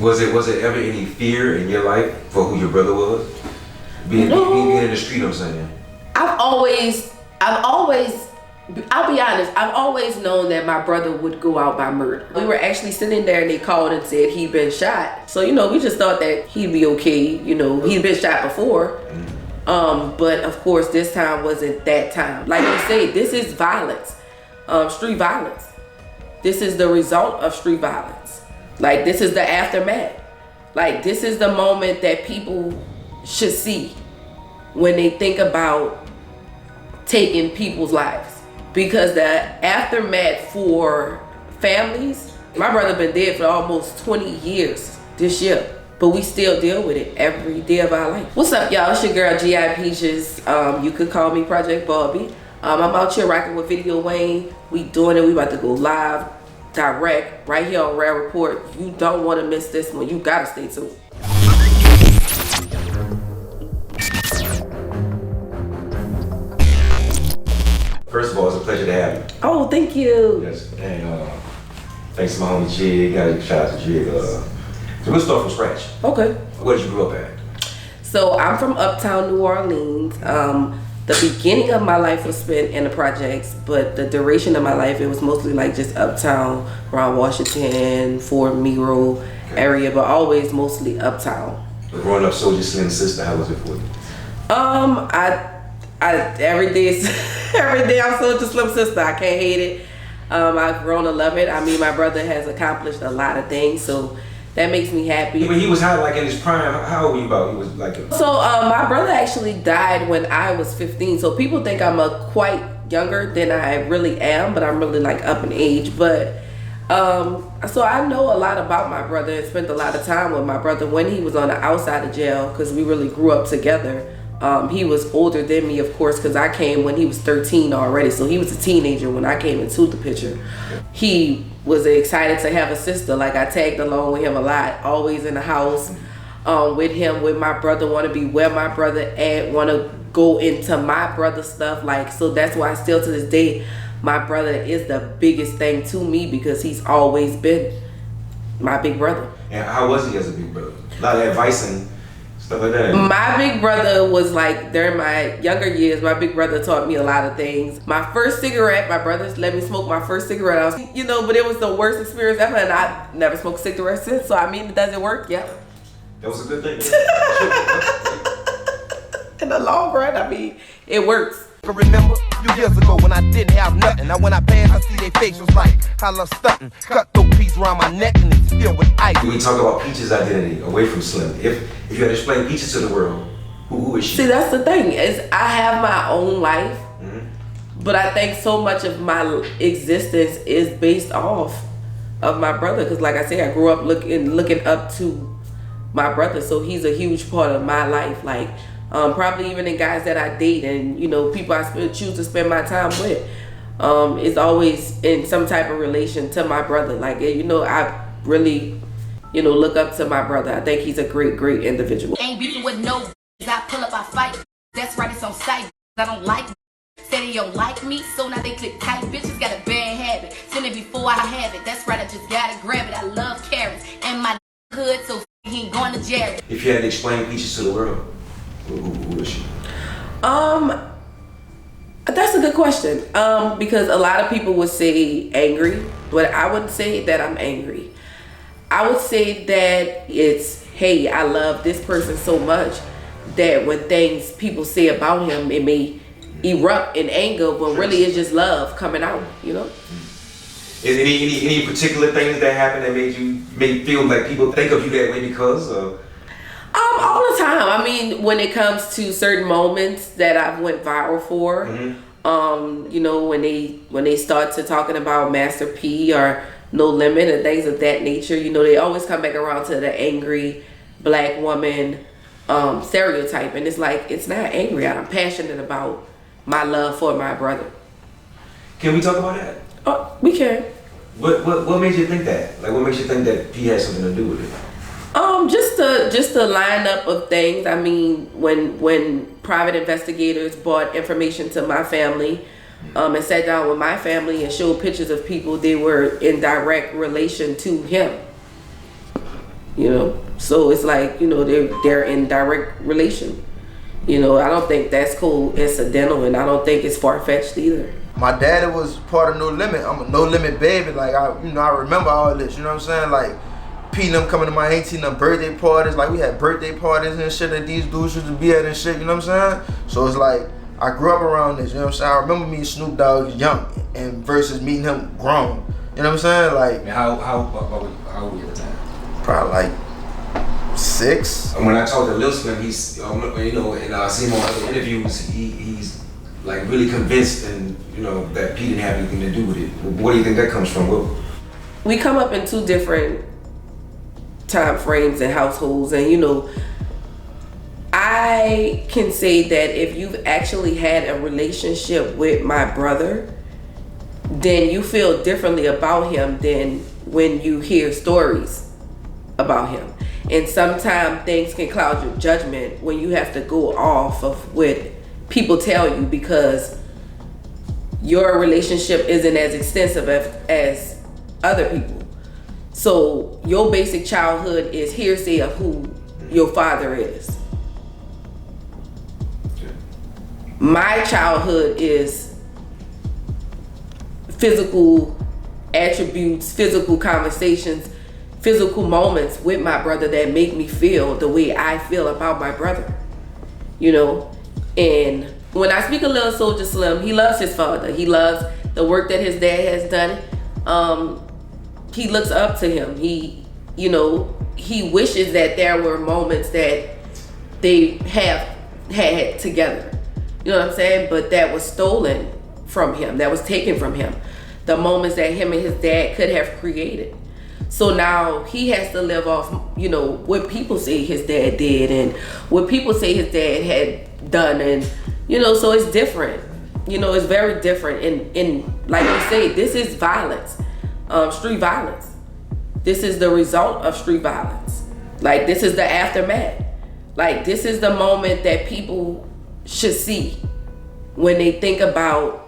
Was it ever any fear in your life for who your brother was? Being in the street, I'm saying. I've always, I'll be honest, I've always known that my brother would go out by murder. We were actually sitting there and they called and said he'd been shot. So, we just thought that he'd be okay. He'd been shot before. But of course, this time wasn't that time. Like we say, this is violence, street violence. This is the result of street violence. Like, this is the aftermath. Like, this is the moment that people should see when they think about taking people's lives. Because the aftermath for families, my brother been dead for almost 20 years this year, but we still deal with it every day of our life. What's up, y'all? It's your girl, G.I. Peachez. You could call me Project Barbie. I'm out here rocking with Video Wayne. We doing it. We about to go live, direct, right here on Rare Report. You don't want to miss this one. You gotta stay tuned. First of all, it's a pleasure to have you. Oh, thank you. Yes, and thanks to my homie Jig. Got a shout out to Jig. So we'll start from scratch. Okay. Where did you grow up at? So I'm from Uptown New Orleans. The beginning of my life was spent in the projects, but the duration of my life, it was mostly like just Uptown, around Washington, Fort Miro area, but always mostly Uptown. But growing up Soulja Slim's sister, how was it for you? Every day I'm Soulja Slim sister. I can't hate it. I've grown to love it. I mean, my brother has accomplished a lot of things, so that makes me happy. When he was like in his prime, how old were you about? He was like my brother actually died when I was 15. So people think I'm quite younger than I really am, but I'm really like up in age. But so I know a lot about my brother and spent a lot of time with my brother when he was on the outside of jail, because we really grew up together. He was older than me, of course, because I came when he was 13 already. So he was a teenager when I came into the picture. He was excited to have a sister. Like, I tagged along with him a lot, always in the house with him, with my brother, want to be where my brother at, want to go into my brother's stuff. Like, so that's why still to this day, my brother is the biggest thing to me, because he's always been my big brother. And how was he as a big brother? A lot of advice and stuff like that. My big brother was like, during my younger years, my big brother taught me a lot of things. My first cigarette, my brothers let me smoke my first cigarette. I was, but it was the worst experience ever, and I never smoked cigarettes since. So I mean, does it work? Yeah. That was a good thing. In the long run, I mean, it works. I remember a few years ago when I didn't have nothing. Now when I pass, I see their faces like I love stunting. Cut those piece around my neck and it's filled with ice. We talk about Peach's identity away from Slim. If you had to explain Peaches to the world, who is she? See, that's the thing, is I have my own life, but I think so much of my existence is based off of my brother. Because like I say, I grew up looking up to my brother, so he's a huge part of my life. Like, probably even the guys that I date and people I choose to spend my time with, is always in some type of relation to my brother. Like, I really look up to my brother. I think he's a great individual. Ain't beefing with no I pull up, I fight. That's right, it's on sight. I don't like said they don't like me, so now they click tight. Bitches got a bad habit, send it before I have it. That's right, I just gotta grab it. I love carrots and my hood, so he ain't going to jail. If you had to explain Peaches to the world, who is she? That's a good question. Because a lot of people would say angry, but I wouldn't say that I'm angry. I would say that it's, hey, I love this person so much that when things people say about him, it may erupt in anger, but really it's just love coming out, Is any particular things that happened that made you feel like people think of you that way because of? All the time. I mean, when it comes to certain moments that I've went viral for, when they start to talking about Master P or No Limit and things of that nature, they always come back around to the angry black woman stereotype, and it's like, it's not angry. I'm passionate about my love for my brother. Can we talk about that? Oh, we can. What made you think that? Like, what makes you think that P had something to do with it? Just the lineup of things. I mean, when private investigators brought information to my family, and sat down with my family and showed pictures of people, they were in direct relation to him. you know. So it's like, you know, they're in direct relation. You know, I don't think that's coincidental, and I don't think it's far-fetched either. My daddy was part of No Limit. I'm a No Limit baby. Like, I remember all this, you know what I'm saying? Like, P and them coming to my auntie and them birthday parties. Like, we had birthday parties and shit that these dudes used to be at and shit, you know what I'm saying? So it's like, I grew up around this, you know what I'm saying? I remember meeting Snoop Dogg young and versus meeting him grown. You know what I'm saying? Like, How old were you at the time? probably like 6. When I talked to Lil Slim, he's, you know, and I see him on other interviews, he's like really convinced, and you know, that P didn't have anything to do with it. What do you think that comes from? We come up in 2 different time frames and households, and you know, I can say that if you've actually had a relationship with my brother, then you feel differently about him than when you hear stories about him. And sometimes things can cloud your judgment when you have to go off of what people tell you, because your relationship isn't as extensive as other people. So your basic childhood is hearsay of who your father is. My childhood is physical attributes, physical conversations, physical moments with my brother that make me feel the way I feel about my brother, you know. And when I speak of Lil Soulja Slim, he loves his father. He loves the work that his dad has done. He looks up to him. He, you know, he wishes that there were moments that they have had together. You know what I'm saying? But that was stolen from him. That was taken from him. The moments that him and his dad could have created. So now he has to live off, you know, what people say his dad did and what people say his dad had done. And, you know, so it's different. You know, it's very different. And like we say, this is violence, street violence. This is the result of street violence. Like, this is the aftermath. Like, this is the moment that people should see when they think about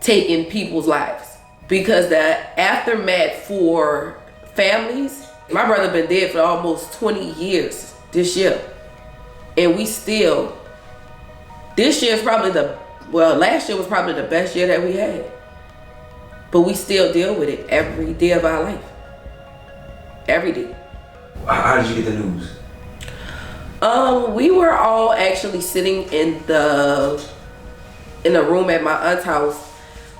taking people's lives. Because the aftermath for families, my brother been dead for almost 20 years this year. And we still, this year is probably last year was probably the best year that we had. But we still deal with it every day of our life. Every day. How did you get the news? We were all actually sitting in the room at my aunt's house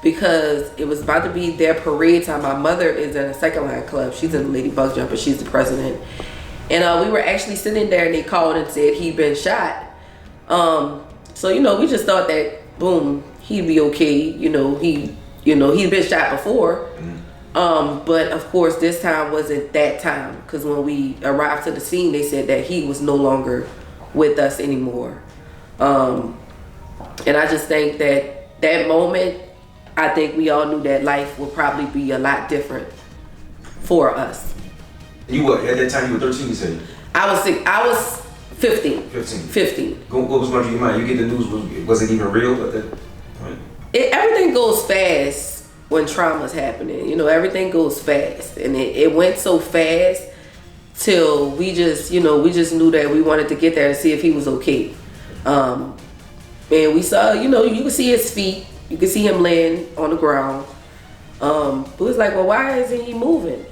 because it was about to be their parade time. My mother is in a second line club. She's in the Lady Bug Jumper. She's the president. And we were actually sitting there and they called and said he'd been shot. So, you know, we just thought that, boom, he'd be okay. You know, he'd been shot before. But of course, this time wasn't that time, because when we arrived to the scene, they said that he was no longer with us anymore. And I just think that moment, I think we all knew that life would probably be a lot different for us. You what? At that time you were 13, you said? I was 15. 15. What was going through your mind? You get the news, was it even real at that point? Everything goes fast when trauma's happening. You know, everything goes fast. And it went so fast till we just knew that we wanted to get there to see if he was okay. And we saw, you know, you could see his feet. You could see him laying on the ground. But it was like, well, why isn't he moving?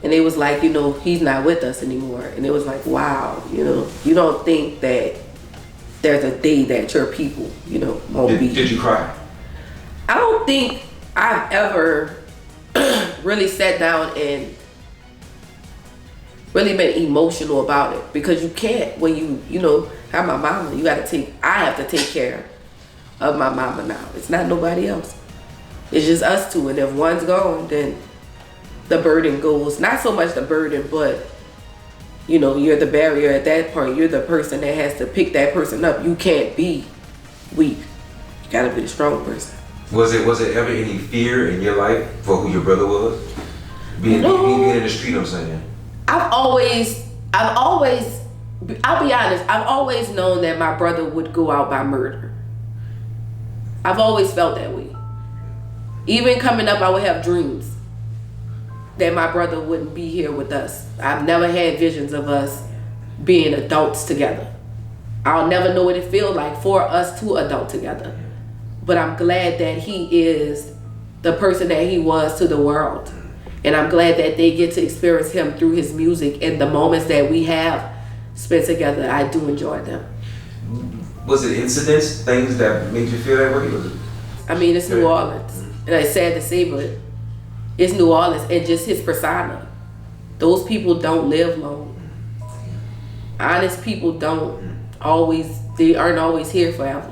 And it was like, you know, he's not with us anymore. And it was like, wow, you know, you don't think that there's a day that your people, you know, won't be. Did you cry? I don't think I've ever really sat down and really been emotional about it, because you can't when you know, have my mama. I have to take care of my mama now. It's not nobody else. It's just us two. And if one's gone, then the burden goes. Not so much the burden, but you know, you're the barrier at that point. You're the person that has to pick that person up. You can't be weak. You gotta be the strong person. Was it ever any fear in your life for who your brother was? Being in the street, I'm saying. I've always, I'll be honest, I've always known that my brother would go out by murder. I've always felt that way. Even coming up, I would have dreams that my brother wouldn't be here with us. I've never had visions of us being adults together. I'll never know what it feels like for us to adult together. But I'm glad that he is the person that he was to the world. And I'm glad that they get to experience him through his music, and the moments that we have spent together, I do enjoy them. Was it incidents, things that made you feel that way? Was it? I mean, it's New Orleans. And it's sad to say, but it's New Orleans and just his persona. Those people don't live long. Honest people they aren't always here forever.